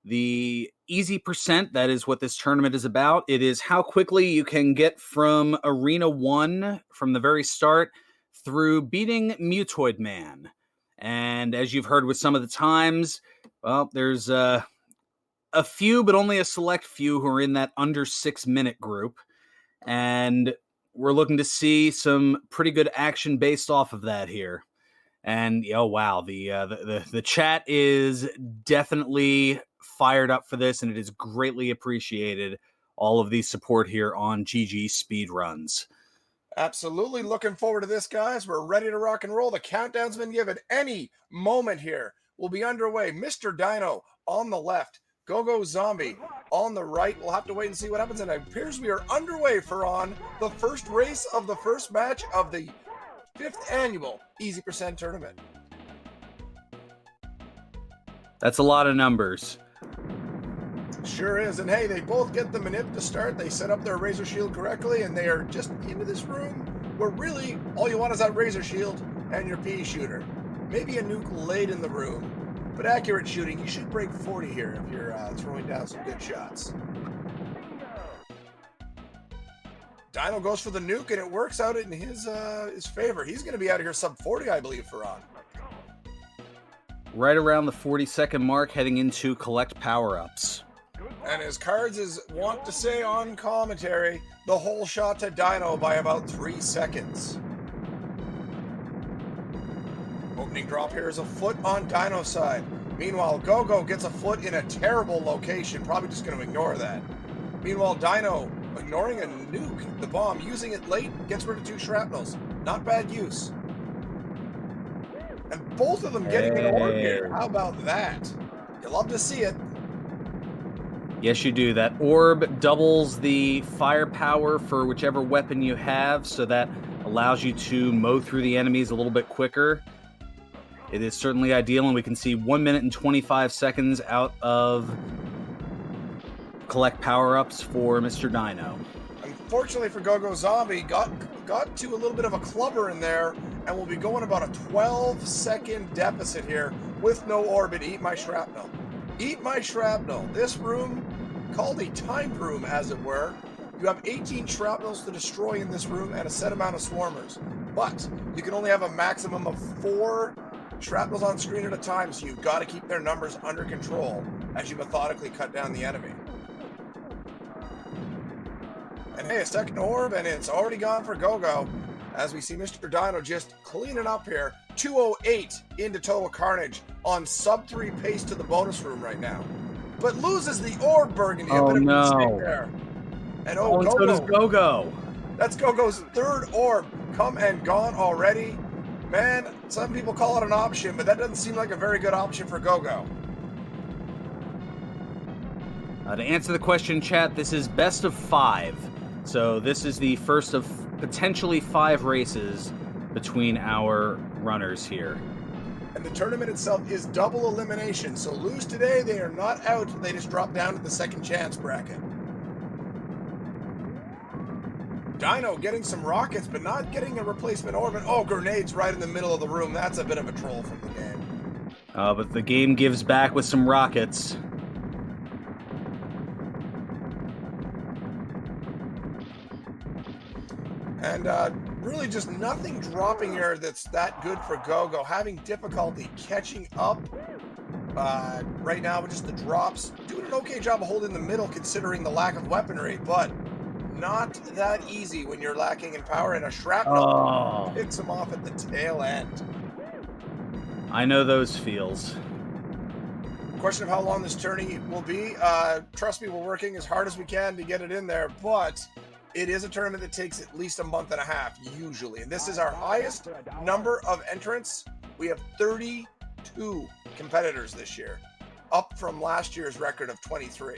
The easy percent, that is what this tournament is about. It is how quickly you can get from Arena 1 from the very start through beating Mutoid Man. And as you've heard with some of the times, well, there's a few, but only a select few who are in that under 6-minute group. And we're looking to see some pretty good action based off of that here. And oh wow, the chat is definitely fired up for this, and it is greatly appreciated. All of the support here on GG Speedruns. Absolutely looking forward to this, guys. We're ready to rock and roll. The countdown's been given. Any moment here will be underway. Mr. Dino on the left, GoGoZombie on the right. We'll have to wait and see what happens. And it appears we are underway for the first race of the first match of the 5th annual Easy Percent tournament. That's a lot of numbers. Sure is. And hey, they both get the manip to start. They set up their razor shield correctly, and they are just into this room where really all you want is that razor shield and your pea shooter. Maybe a nuke late in the room, but accurate shooting. You should break 40 here if you're throwing down some good shots. Dino goes for the nuke, and it works out in his favor. He's going to be out of here sub 40, I believe, for on. Right around the 40-second mark, heading into collect power-ups. And as Cards is wont to say on commentary, the whole shot to Dino by about 3 seconds. Opening drop here is a foot on Dino's side. Meanwhile, GoGo gets a foot in a terrible location, probably just going to ignore that. Meanwhile, Dino, ignoring a nuke, the bomb, using it late, gets rid of 2 shrapnels. Not bad use. And both of them getting an orb here. How about that? You love to see it. Yes, you do. That orb doubles the firepower for whichever weapon you have, so that allows you to mow through the enemies a little bit quicker. It is certainly ideal, and we can see 1 minute and 25 seconds out of collect power-ups for Mr. Dino. Unfortunately for GoGoZombie, got to a little bit of a clubber in there, and will be going about a 12-second deficit here with no orbit. Eat my shrapnel. Eat my shrapnel. This room, called a timed room as it were, you have 18 shrapnels to destroy in this room and a set amount of swarmers. But you can only have a maximum of 4 shrapnels on screen at a time, so you've got to keep their numbers under control as you methodically cut down the enemy. And hey, a second orb, and it's already gone for GoGo, as we see Mr. Dino just cleaning up here. 208 into total carnage on sub 3 pace to the bonus room right now. But loses the orb, Burgundy. Oh, a bit of no. a mistake there. And and so does GoGo. That's GoGo's 3rd orb come and gone already. Man, some people call it an option, but that doesn't seem like a very good option for GoGo. To answer the question, chat, this is best of 5. So this is the first of potentially 5 races between our runners here. And the tournament itself is double elimination. So lose today, they are not out. They just drop down to the second chance bracket. Dino getting some rockets, but not getting a replacement orbit. Oh, grenades right in the middle of the room. That's a bit of a troll from the game. But the game gives back with some rockets. And really just nothing dropping here that's that good for GoGo. Having difficulty catching up right now with just the drops. Doing an okay job of holding the middle considering the lack of weaponry, but not that easy when you're lacking in power, and a shrapnel picks him off at the tail end. I know those feels. Question of how long this tourney will be. Trust me, we're working as hard as we can to get it in there, but it is a tournament that takes at least a month and a half, usually. And this is our highest number of entrants. We have 32 competitors this year, up from last year's record of 23.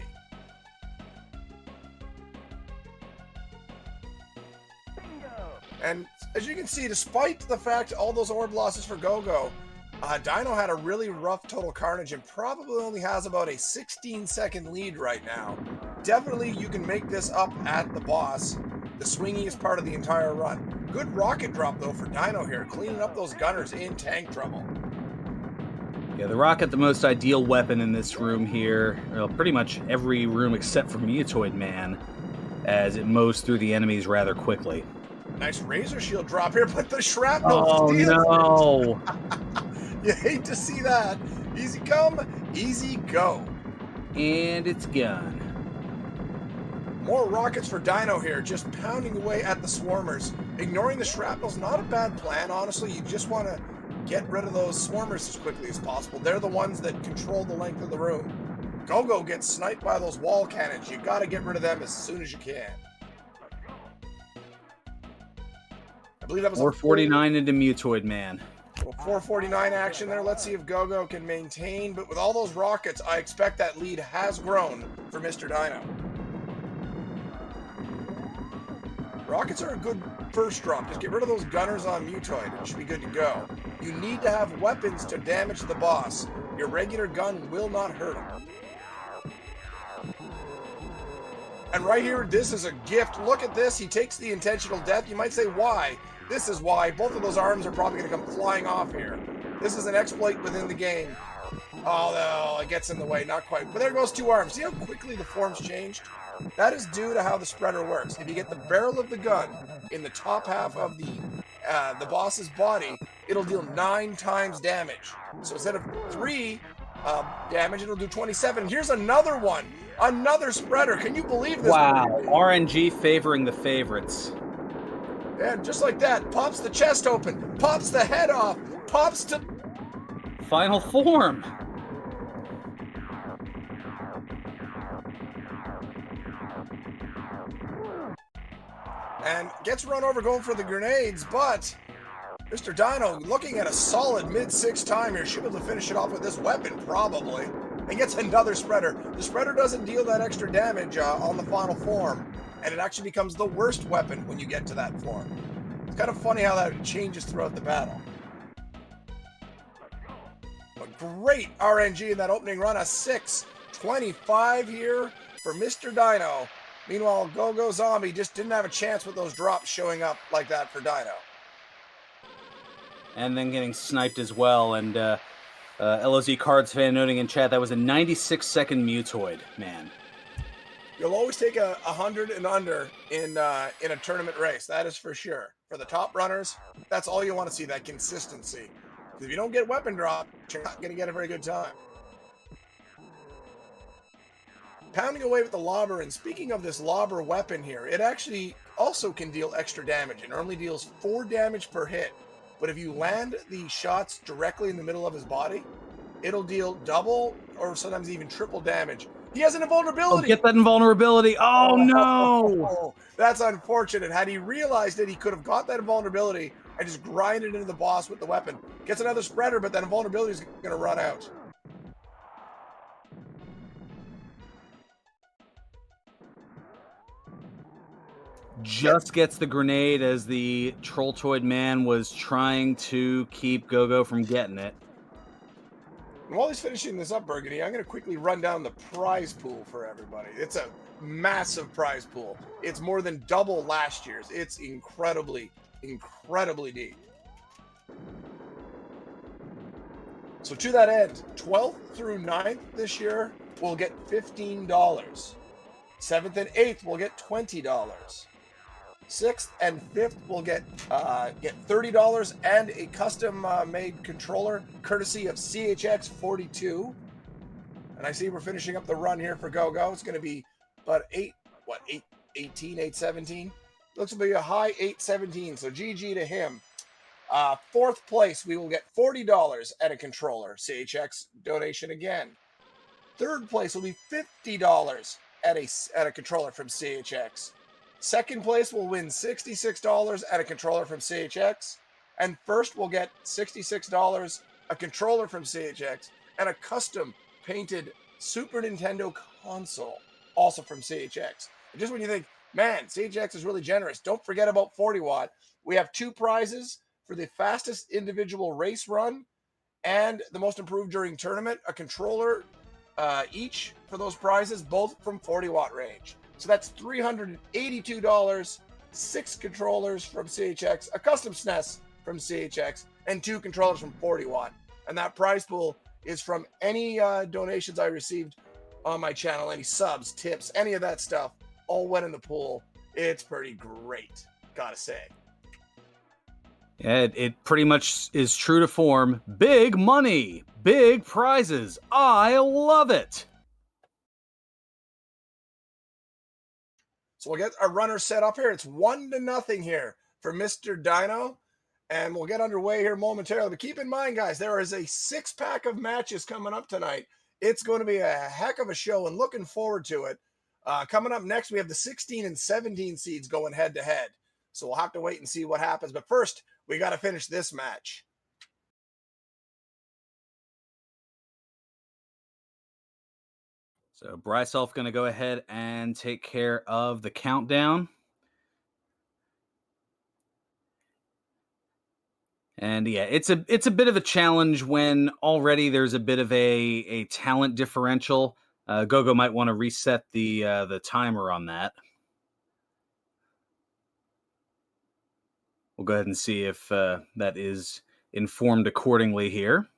And as you can see, despite the fact all those orb losses for GoGo, Dino had a really rough total carnage and probably only has about a 16-second lead right now. Definitely you can make this up at the boss. The swingiest part of the entire run. Good rocket drop though for Dino here, cleaning up those gunners in tank trouble. Yeah, the rocket, the most ideal weapon in this room here. Well, pretty much every room except for Mutoid Man, as it mows through the enemies rather quickly. Nice razor shield drop here, but the shrapnel Oh steals no! it. You hate to see that. Easy come, easy go. And it's gone. More rockets for Dino here, just pounding away at the swarmers. Ignoring the shrapnel's not a bad plan, honestly. You just want to get rid of those swarmers as quickly as possible. They're the ones that control the length of the room. GoGo gets sniped by those wall cannons. You got to get rid of them as soon as you can. I believe that was 449 into Mutoid Man. 449 action there. Let's see if GoGo can maintain. But with all those rockets, I expect that lead has grown for Mr. Dino. Rockets are a good first drop. Just get rid of those gunners on Mutoid. It should be good to go. You need to have weapons to damage the boss. Your regular gun will not hurt him. And right here, this is a gift. Look at this. He takes the intentional death. You might say, why? This is why. Both of those arms are probably going to come flying off here. This is an exploit within the game. Oh, no, it gets in the way. Not quite. But there goes 2 arms. See how quickly the form's changed? That is due to how the spreader works. If you get the barrel of the gun in the top half of the boss's body, it'll deal 9 times damage. So instead of 3 damage, it'll do 27. Here's another one. Another spreader. Can you believe this? Wow. RNG favoring the favorites. And just like that, pops the chest open, pops the head off, pops to... Final form. And gets run over going for the grenades, but Mr. Dino looking at a solid mid-6 time here. Should be able to finish it off with this weapon, probably. And gets another spreader. The spreader doesn't deal that extra damage on the final form, and it actually becomes the worst weapon when you get to that form. It's kind of funny how that changes throughout the battle. But great RNG in that opening run. A 6:25 here for Mr. Dino. Meanwhile, GoGoZombie just didn't have a chance with those drops showing up like that for Dino. And then getting sniped as well. And LOZ Cards fan noting in chat, that was a 96-second Mutoid, man. You'll always take 100 and under in a tournament race. That is for sure. For the top runners, that's all you want to see, that consistency. Because if you don't get weapon drop, you're not going to get a very good time. Pounding away with the lobber, and speaking of this lobber weapon here, it actually also can deal extra damage. It normally deals 4 damage per hit. But if you land the shots directly in the middle of his body, it'll deal double or sometimes even triple damage. He has an invulnerability. Oh, get that invulnerability. Oh, no. That's unfortunate. Had he realized it, he could have got that invulnerability and just grinded into the boss with the weapon. Gets another spreader, but that invulnerability is going to run out. Just gets the grenade as the Trolltoid Man was trying to keep GoGo from getting it. And while he's finishing this up, Burgundy, I'm going to quickly run down the prize pool for everybody. It's a massive prize pool. It's more than double last year's. It's incredibly, incredibly deep. So to that end, 12th through 9th this year will get $15. 7th and 8th will get $20. 6th and 5th will get $30 and a custom made controller courtesy of CHX42. And I see we're finishing up the run here for GoGo. It's going to be about 817. Looks to be a high 817. So GG to him. 4th place, we will get $40 at a controller. CHX donation again. 3rd place will be $50 at a controller from CHX. 2nd place will win $66 at a controller from CHX. And 1st will get $66, a controller from CHX, and a custom painted Super Nintendo console, also from CHX. And just when you think, man, CHX is really generous, don't forget about 40 Watt. We have 2 prizes for the fastest individual race run and the most improved during tournament, a controller each for those prizes, both from 40 Watt range. So that's $382, 6 controllers from CHX, a custom SNES from CHX, and 2 controllers from 40 Watt. And that prize pool is from any donations I received on my channel, any subs, tips, any of that stuff, all went in the pool. It's pretty great, gotta say. Yeah, it pretty much is true to form. Big money, big prizes. I love it. So we'll get our runner set up here. It's 1-0 here for Mr. Dino. And we'll get underway here momentarily. But keep in mind, guys, there is a 6-pack of matches coming up tonight. It's going to be a heck of a show and looking forward to it. Coming up next, we have the 16 and 17 seeds going head-to-head. So we'll have to wait and see what happens. But first, we got to finish this match. So Bryself going to go ahead and take care of the countdown. And yeah, it's a bit of a challenge when already there's a bit of a talent differential. GoGo might want to reset the timer on that. We'll go ahead and see if that is informed accordingly here.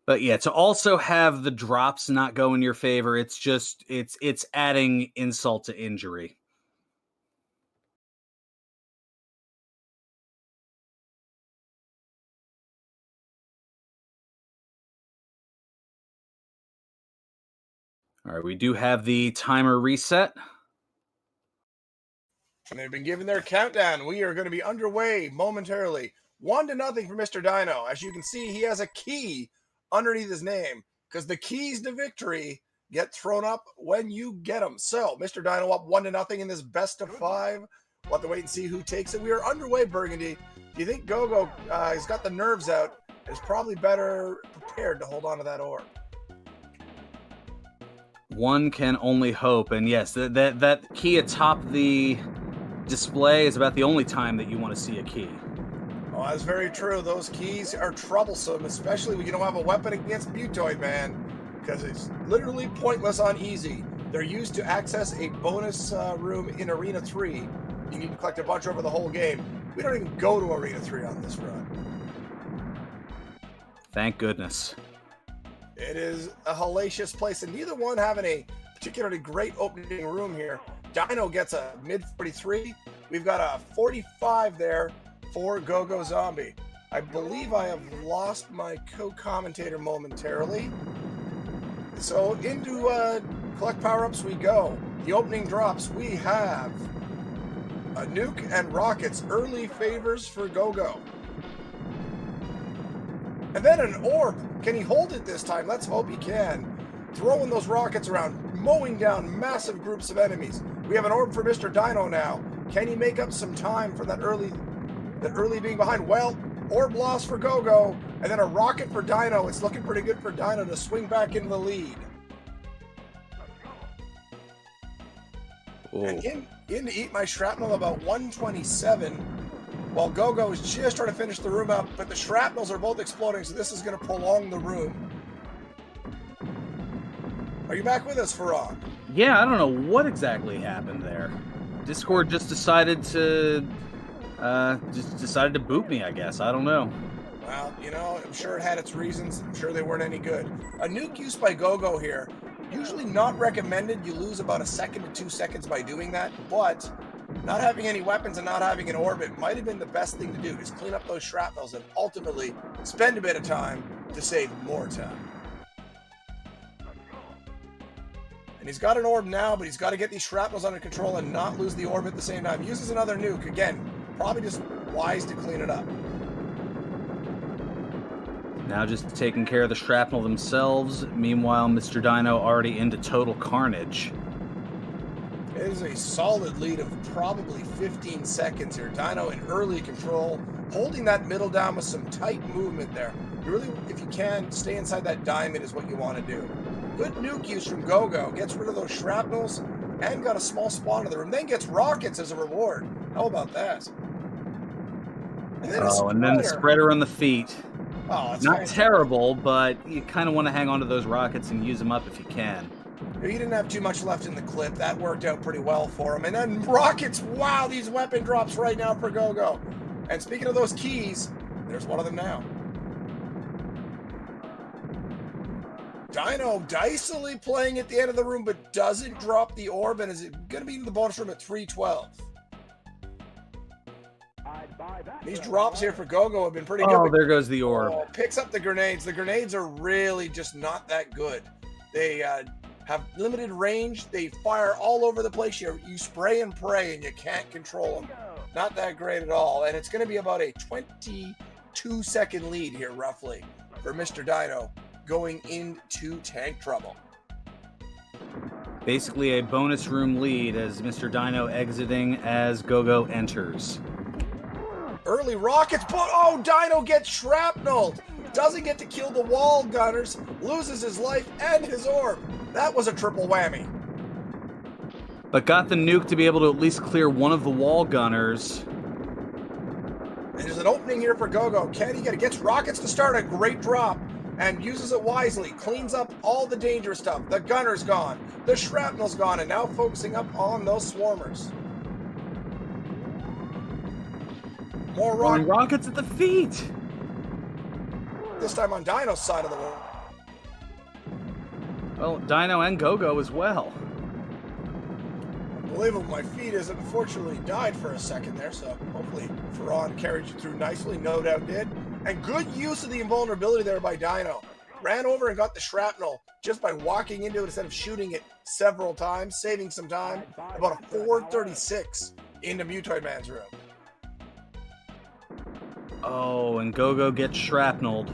But yeah, to also have the drops not go in your favor, it's just it's adding insult to injury. All right, we do have the timer reset. And they've been given their countdown. We are going to be underway momentarily. 1-0 for Mr. Dino. As you can see, he has a key underneath his name because the keys to victory get thrown up when you get them. So, Mr. Dino up 1-0 in this best of 5. We'll have to wait and see who takes it. We are underway, Burgundy. Do you think GoGo has got the nerves out? Is probably better prepared to hold on to that orb. One can only hope, and yes, that key atop the display is about the only time that you want to see a key. Oh, that's very true. Those keys are troublesome, especially when you don't have a weapon against Mutoid Man, because it's literally pointless on easy. They're used to access a bonus room in Arena 3. You need to collect a bunch over the whole game. We don't even go to Arena 3 on this run. Thank goodness. It is a hellacious place, and neither one having a particularly great opening room here. Dino gets a mid-43. We've got a 45 there for GoGoZombie. I believe I have lost my co-commentator momentarily. So into collect power-ups we go. The opening drops, we have a nuke and rockets, early favors for GoGo. And then an orb. Can he hold it this time? Let's hope he can. Throwing those rockets around, mowing down massive groups of enemies. We have an orb for Mr. Dino now. Can he make up some time for that early being behind? Well, orb loss for GoGo, and then a rocket for Dino. It's looking pretty good for Dino to swing back into the lead. Oh. And in to eat my shrapnel about 127. While GoGo is just trying to finish the room up, but the shrapnels are both exploding, so this is going to prolong the room. Are you back with us, Farag? Yeah, I don't know what exactly happened there. Discord just decided to boot me, I guess. I don't know. Well, you know, I'm sure it had its reasons. I'm sure they weren't any good. A nuke use by GoGo here, usually not recommended. You lose about 1 second to 2 seconds by doing that, but not having any weapons and not having an orbit might have been the best thing to do. Just clean up those shrapnels and ultimately spend a bit of time to save more time. And he's got an orb now, but he's got to get these shrapnels under control and not lose the orb at the same time. Uses another nuke. Again, probably just wise to clean it up. Now just taking care of the shrapnel themselves. Meanwhile, Mr. Dino already into total carnage. It is a solid lead of probably 15 seconds here. Dino in early control, holding that middle down with some tight movement there. You really, if you can, stay inside that diamond is what you want to do. Good nuke use from GoGo. Gets rid of those shrapnels and got a small spawn in the room. Then gets rockets as a reward. How about that? And then the spreader on the feet. Oh, that's not fantastic. Terrible, but you kind of want to hang on to those rockets and use them up if you can. He didn't have too much left in the clip. That worked out pretty well for him. And then rockets. Wow, these weapon drops right now for GoGo. And speaking of those keys, there's one of them now. Dino dicily playing at the end of the room, but doesn't drop the orb, and is it going to be in the bonus room at 312? These drops here for GoGo have been pretty good. Oh, there goes the orb. Oh, picks up the grenades. The grenades are really just not that good. They have limited range. They fire all over the place. You spray and pray, and you can't control them. Not that great at all. And it's going to be about a 22-second lead here, roughly, for MrDino going into tank trouble. Basically a bonus room lead as MrDino exiting as GoGo enters. Early rockets, but oh, Dino gets shrapneled. Doesn't get to kill the wall gunners, loses his life and his orb. That was a triple whammy. But got the nuke to be able to at least clear one of the wall gunners. And there's an opening here for GoGo. Can he get it? Gets rockets to start a great drop and uses it wisely. Cleans up all the dangerous stuff. The gunner's gone. The shrapnel's gone. And now focusing up on those swarmers. More rockets at the feet. This time on Dino's side of the wall. Well, Dino and GoGo as well. Unbelievable. My feet has unfortunately died for a second there, so hopefully Ferran carried you through nicely. No doubt did. And good use of the invulnerability there by Dino. Ran over and got the shrapnel just by walking into it instead of shooting it several times, saving some time. About a 436 into Mutoid Man's room. Oh, and GoGo gets shrapneled.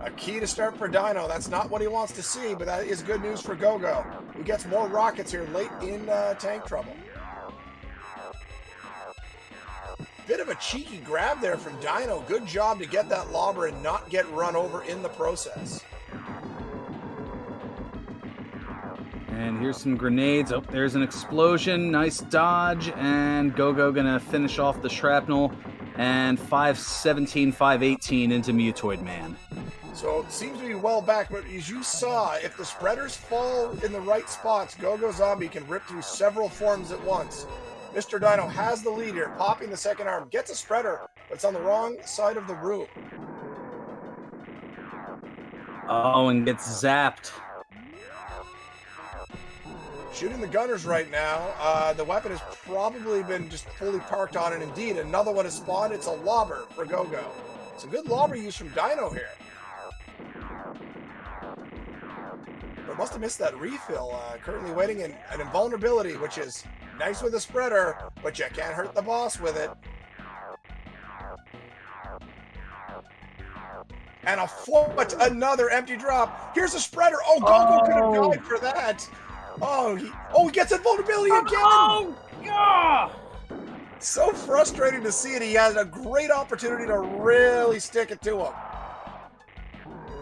A key to start for Dino. That's not what he wants to see, but that is good news for GoGo, who gets more rockets here late in tank trouble. Bit of a cheeky grab there from Dino. Good job to get that lobber and not get run over in the process. And here's some grenades. Oh, there's an explosion. Nice dodge. And GoGo gonna finish off the shrapnel. And 517, 518 into Mutoid Man. So it seems to be well back, but as you saw, if the spreaders fall in the right spots, GoGoZombie can rip through several forms at once. MrDino has the lead here, popping the second arm, gets a spreader, but it's on the wrong side of the room. Oh, and gets zapped. Shooting the gunners right now. The weapon has probably been just fully parked on, and indeed, another one has spawned. It's a lobber for GoGo. Some good lobber use from Dino here. But must have missed that refill. Currently waiting in an invulnerability, which is nice with a spreader, but you can't hurt the boss with it. And a foot, another empty drop. Here's a spreader. Oh, GoGo could have died for that. Oh, he gets invulnerability again. Oh, yeah. So frustrating to see it. He has a great opportunity to really stick it to him.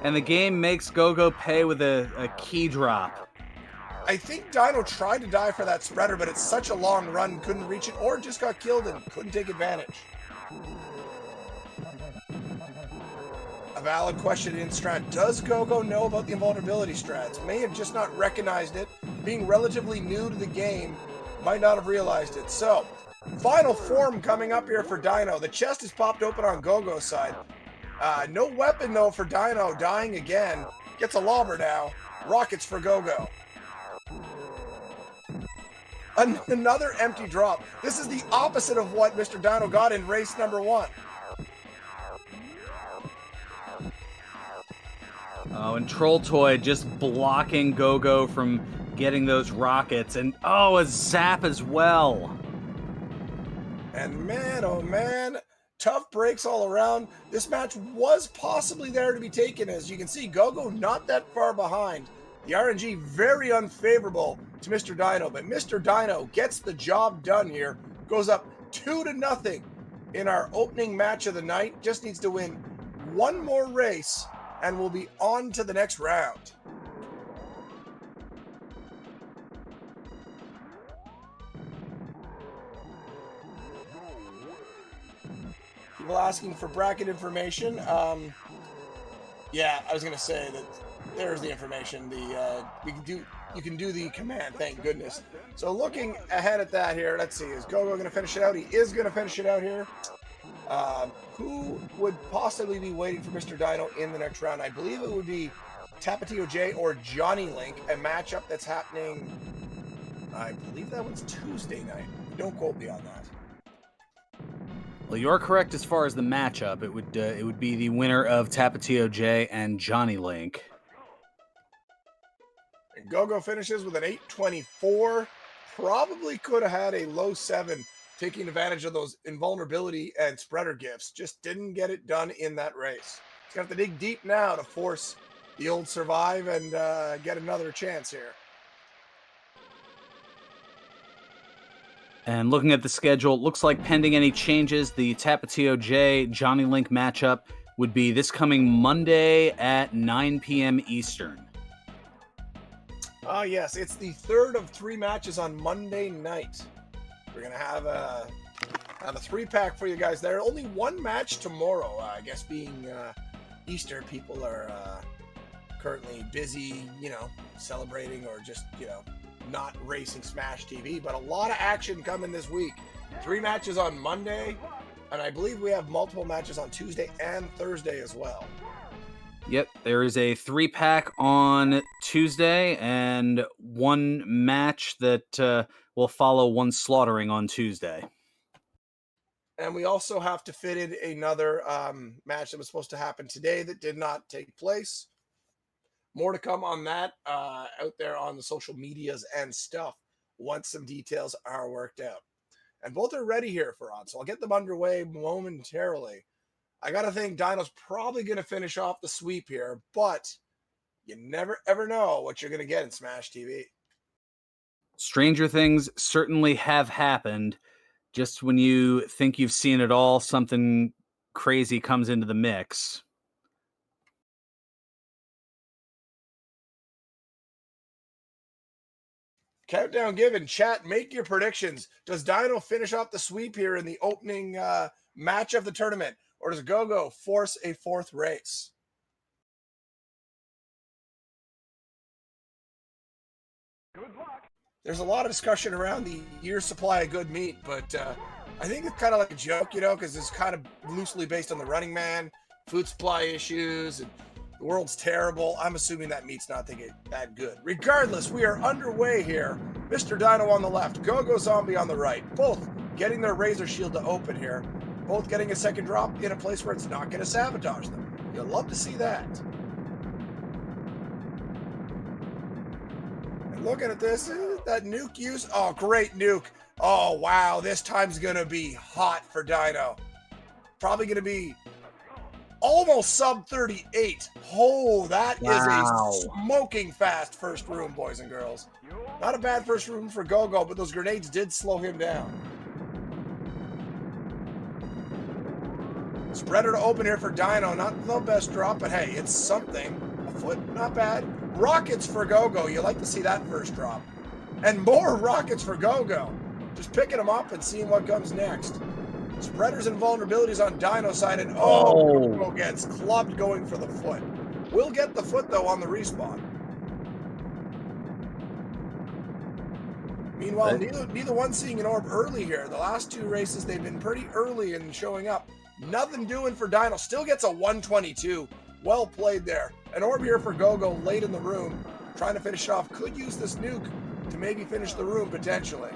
And the game makes GoGo pay with a key drop. I think Dino tried to die for that spreader, but it's such a long run, couldn't reach it, or just got killed and couldn't take advantage. A valid question in strat. Does GoGo know about the invulnerability strats? May have just not recognized it. Being relatively new to the game, might not have realized it. So, final form coming up here for Dino. The chest is popped open on GoGo's side. No weapon, though, for Dino. Dying again. Gets a lobber now. Rockets for GoGo. Another empty drop. This is the opposite of what MrDino got in race number 1. Oh, and Trolltoy just blocking GoGo from getting those rockets. And, oh, a zap as well. And man, oh man, tough breaks all around. This match was possibly there to be taken. As you can see, GoGo not that far behind. The RNG very unfavorable to MrDino, but MrDino gets the job done here. Goes up 2-0 in our opening match of the night. Just needs to win one more race and we'll be on to the next round. People asking for bracket information. Yeah, I was gonna say that there's the information. You can do the command, thank goodness. So looking ahead at that here, let's see, is GoGo gonna finish it out? He is gonna finish it out here. Who would possibly be waiting for Mr. Dino in the next round? I believe it would be Tapatio J or Johnny Link, a matchup that's happening. I believe that one's Tuesday night. Don't quote me on that. Well, you're correct as far as the matchup. It would be the winner of Tapatio J and Johnny Link. And GoGo finishes with an 824. Probably could have had a low 7, taking advantage of those invulnerability and spreader gifts. Just didn't get it done in that race. He's going to have to dig deep now to force the old survive and get another chance here. And looking at the schedule, it looks like pending any changes, the Tapatio J Johnny Link matchup would be this coming Monday at 9 p.m. Eastern. Yes, it's the third of 3 matches on Monday night. We're going to have a 3-pack for you guys there. Only one match tomorrow, I guess being Easter. People are currently busy, celebrating or just, not racing Smash TV. But a lot of action coming this week. 3 matches on Monday, and I believe we have multiple matches on Tuesday and Thursday as well. Yep, there is a 3-pack on Tuesday and one match that will follow one slaughtering on Tuesday. And we also have to fit in another match that was supposed to happen today that did not take place. More to come on that out there on the social medias and stuff once some details are worked out. And both are ready here for on, so I'll get them underway momentarily. I got to think Dino's probably going to finish off the sweep here, but you never ever know what you're going to get in Smash TV. Stranger things certainly have happened. Just when you think you've seen it all, something crazy comes into the mix. Countdown given. Chat, make your predictions. Does Dino finish off the sweep here in the opening match of the tournament? Or does GoGo force a 4th race? Good luck. There's a lot of discussion around the year's supply of good meat, but I think it's kind of like a joke, because it's kind of loosely based on the Running Man, food supply issues, and the world's terrible. I'm assuming that meat's not that good. Regardless, we are underway here. Mr. Dino on the left, GoGoZombie on the right, both getting their Razor Shield to open here. Both getting a second drop in a place where it's not going to sabotage them. You'll love to see that. And looking at this, that nuke use. Oh, great nuke. Oh, wow. This time's going to be hot for Dino. Probably going to be almost sub 38. Oh, that is a smoking fast first room, boys and girls. Not a bad first room for GoGo, but those grenades did slow him down. Spreader to open here for Dino. Not the best drop, but hey, it's something. A foot, not bad. Rockets for GoGo. You like to see that first drop. And more rockets for GoGo. Just picking them up and seeing what comes next. Spreaders and vulnerabilities on Dino side, and GoGo gets clubbed going for the foot. We'll get the foot, though, on the respawn. Meanwhile, neither one seeing an orb early here. The last 2 races, they've been pretty early in showing up. Nothing doing for Dino. Still gets a 122. Well played there. An orb here for GoGo late in the room. Trying to finish it off. Could use this nuke to maybe finish the room potentially.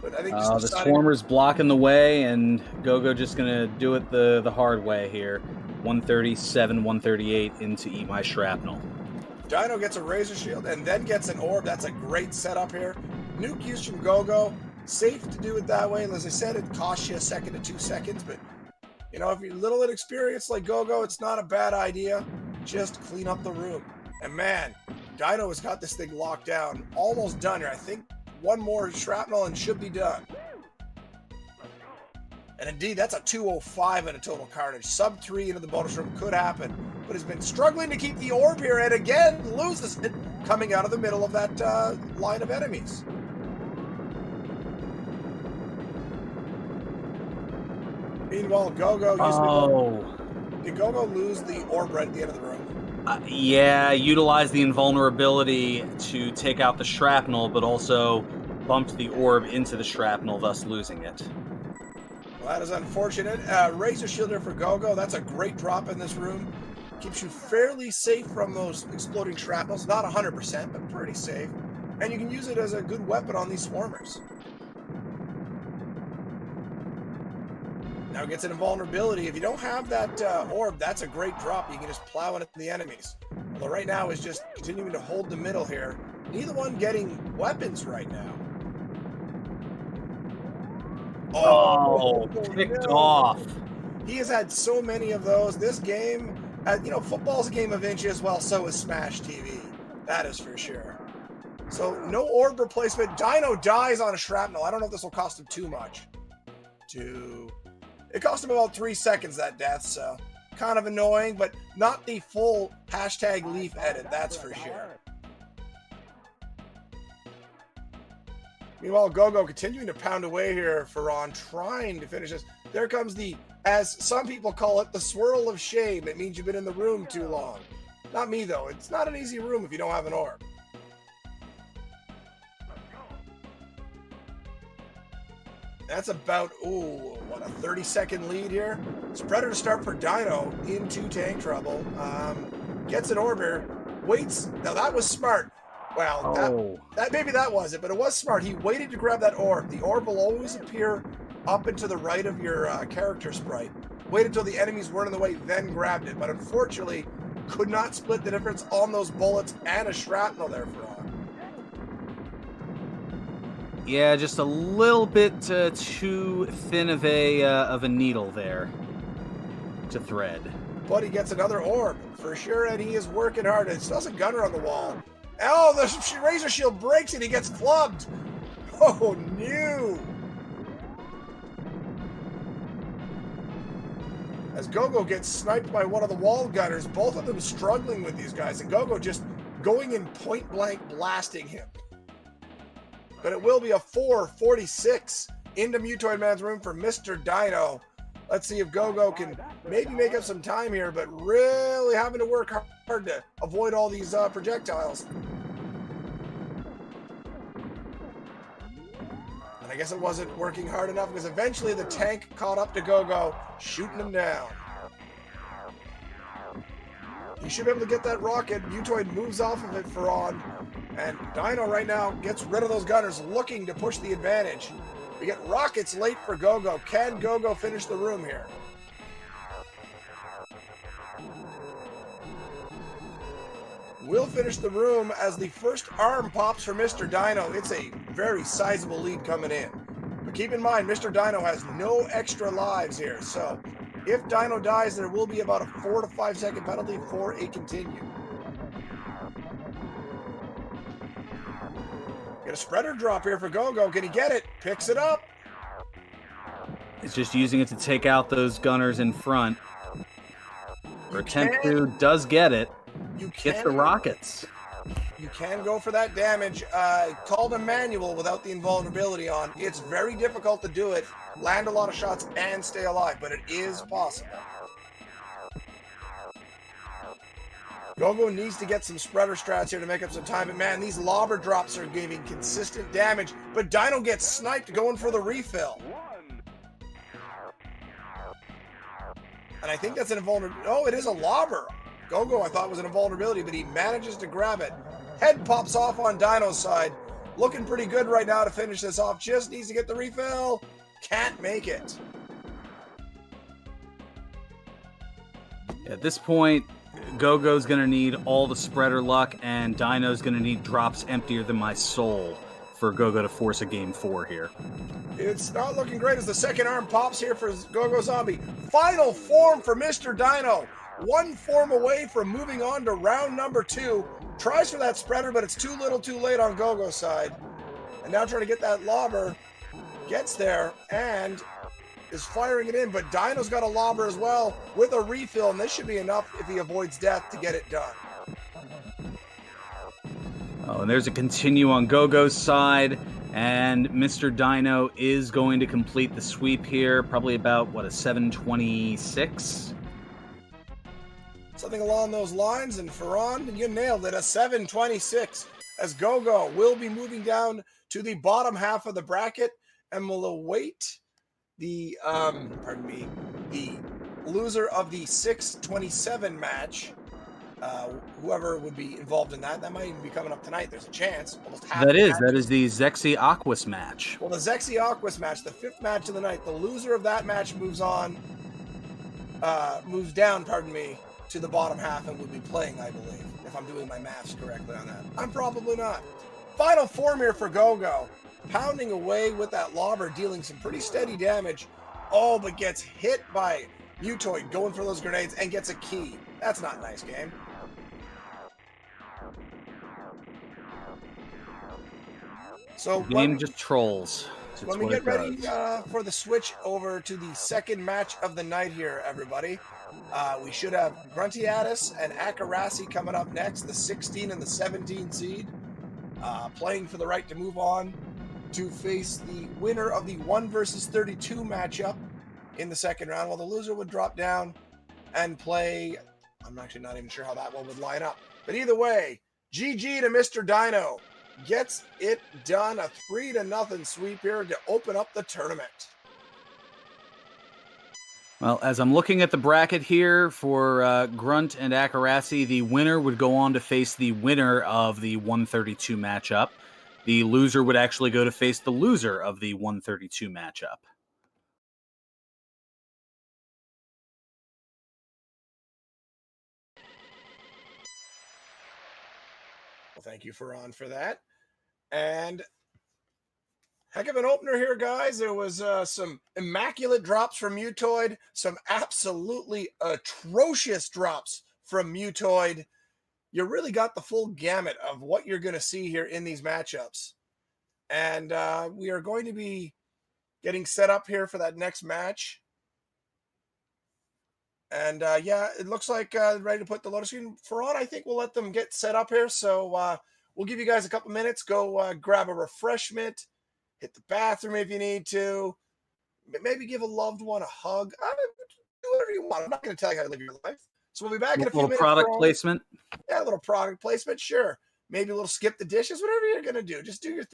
But I think the Swarmer's blocking the way, and GoGo just going to do it the hard way here. 137, 138 into Eat My Shrapnel. Dino gets a Razor Shield and then gets an orb. That's a great setup here. Nuke use from GoGo. Safe to do it that way. As I said, it costs you a second to 2 seconds, but if you're a little inexperienced like GoGo, it's not a bad idea. Just clean up the room. And man, Dino has got this thing locked down. Almost done here. I think one more shrapnel and should be done. And indeed, that's a 205 in a total carnage. Sub 3 into the bonus room could happen. But has been struggling to keep the orb here and again loses it coming out of the middle of that line of enemies. Meanwhile, GoGo did GoGo lose the orb right at the end of the room? Yeah, utilized the invulnerability to take out the shrapnel, but also bumped the orb into the shrapnel, thus losing it. Well, that is unfortunate. Razor Shield here for GoGo. That's a great drop in this room. Keeps you fairly safe from those exploding shrapnels. Not 100%, but pretty safe. And you can use it as a good weapon on these swarmers. Now gets an invulnerability. If you don't have that orb, that's a great drop. You can just plow into the enemies. Although right now is just continuing to hold the middle here. Neither one getting weapons right now. Oh, picked off. He has had so many of those. This game, you know, football's a game of inches. Well, so is Smash TV. That is for sure. So no orb replacement. Dino dies on a shrapnel. I don't know if this will cost him too much. It cost him about 3 seconds, that death, so kind of annoying, but not the full #leaf edit, that's for sure. Meanwhile, GoGo continuing to pound away here for Ron, trying to finish this. There comes the, as some people call it, the swirl of shame. It means you've been in the room too long. Not me, though. It's not an easy room if you don't have an orb. That's about, what, a 30-second lead here? Spreader to start for Dino into tank trouble. Gets an orb here. Waits. Now, that was smart. Well, maybe that was it, but it was smart. He waited to grab that orb. The orb will always appear up and to the right of your character sprite. Waited until the enemies weren't in the way, then grabbed it. But unfortunately, could not split the difference on those bullets and a shrapnel there for on. Yeah, just a little bit too thin of a needle there to thread. But he gets another orb for sure, and he is working hard. It still has a gunner on the wall. Oh, the Razor Shield breaks and he gets clubbed. Oh, no. As GoGo gets sniped by one of the wall gunners, both of them struggling with these guys, and GoGo just going in point blank blasting him. But it will be a 4:46 into Mutoid Man's room for MrDino. Let's see if GoGo can maybe make up some time here, but really having to work hard to avoid all these projectiles. And I guess it wasn't working hard enough because eventually the tank caught up to GoGo, shooting him down. He should be able to get that rocket. Mutoid moves off of it for on. And Dino right now gets rid of those gunners, looking to push the advantage. We get rockets late for GoGo. Can GoGo finish the room here? Will finish the room as the first arm pops for MrDino. It's a very sizable lead coming in. But keep in mind, MrDino has no extra lives here. So if Dino dies, there will be about a 4 to 5 second penalty for a continue. Get a spreader drop here for GoGo. Can he get it? Picks it up. It's just using it to take out those gunners in front. Or attempt to, does get it. Gets the rockets. You can go for that damage. Called a manual without the invulnerability on. It's very difficult to do it, land a lot of shots, and stay alive, but it is possible. GoGo needs to get some spreader strats here to make up some time, but man, these lobber drops are giving consistent damage, but Dino gets sniped going for the refill. And I think that's an invulnerability. Oh, it is a lobber. GoGo, I thought was an invulnerability, but he manages to grab it. Head pops off on Dino's side. Looking pretty good right now to finish this off. Just needs to get the refill. Can't make it. At this point, GoGo's going to need all the spreader luck, and Dino's going to need drops emptier than my soul for GoGo to force a game 4 here. It's not looking great as the second arm pops here for GoGoZombie. Final form for MrDino. One form away from moving on to round number 2. Tries for that spreader, but it's too little too late on GoGo's side. And now trying to get that lobber. Gets there and is firing it in, but Dino's got a lobber as well with a refill, and this should be enough if he avoids death to get it done. Oh, and there's a continue on GoGo's side, and MrDino is going to complete the sweep here, probably about, what, a 7:26? Something along those lines, and Ferran, you nailed it, a 7:26, as GoGo will be moving down to the bottom half of the bracket and will await the pardon me, the loser of the 627 match, whoever would be involved in that might even be coming up tonight. There's a chance. Almost half That the is matches. the Zexy Aquas match. Well, the Zexy Aquas match, the 5th match of the night, the loser of that match moves down, pardon me, to the bottom half and will be playing, I believe, if I'm doing my maths correctly on that. I'm probably not. Final form here for GoGo. Pounding away with that lobber, dealing some pretty steady damage. Oh, but gets hit by Mutoid going for those grenades and gets a key. That's not nice, game. So Game just trolls. when we get ready for the switch over to the second match of the night here, everybody, we should have Gruntiatus and Akarasi coming up next, the 16 and the 17 seed, playing for the right to move on to face the winner of the 1 versus 32 matchup in the second round, while the loser would drop down and play. I'm actually not even sure how that one would line up. But either way, GG to Mr. Dino. Gets it done. A 3-0 sweep here to open up the tournament. Well, as I'm looking at the bracket here for Grunt and Akarasi, the winner would go on to face the winner of the 132 matchup. The loser would actually go to face the loser of the 132 matchup. Well, thank you, Ferran, for that. And heck of an opener here, guys. There was some immaculate drops from Mutoid, some absolutely atrocious drops from Mutoid. You really got the full gamut of what you're going to see here in these matchups. And we are going to be getting set up here for that next match. And yeah, it looks like ready to put the loading screen. Ferran, I think we'll let them get set up here. So we'll give you guys a couple minutes. Go grab a refreshment, hit the bathroom if you need to, maybe give a loved one a hug. Do whatever you want. I'm not going to tell you how to live your life. So we'll be back in a few minutes. Product placement. Yeah, a little product placement, sure. Maybe a little skip the dishes, whatever you're going to do. Just do your thing.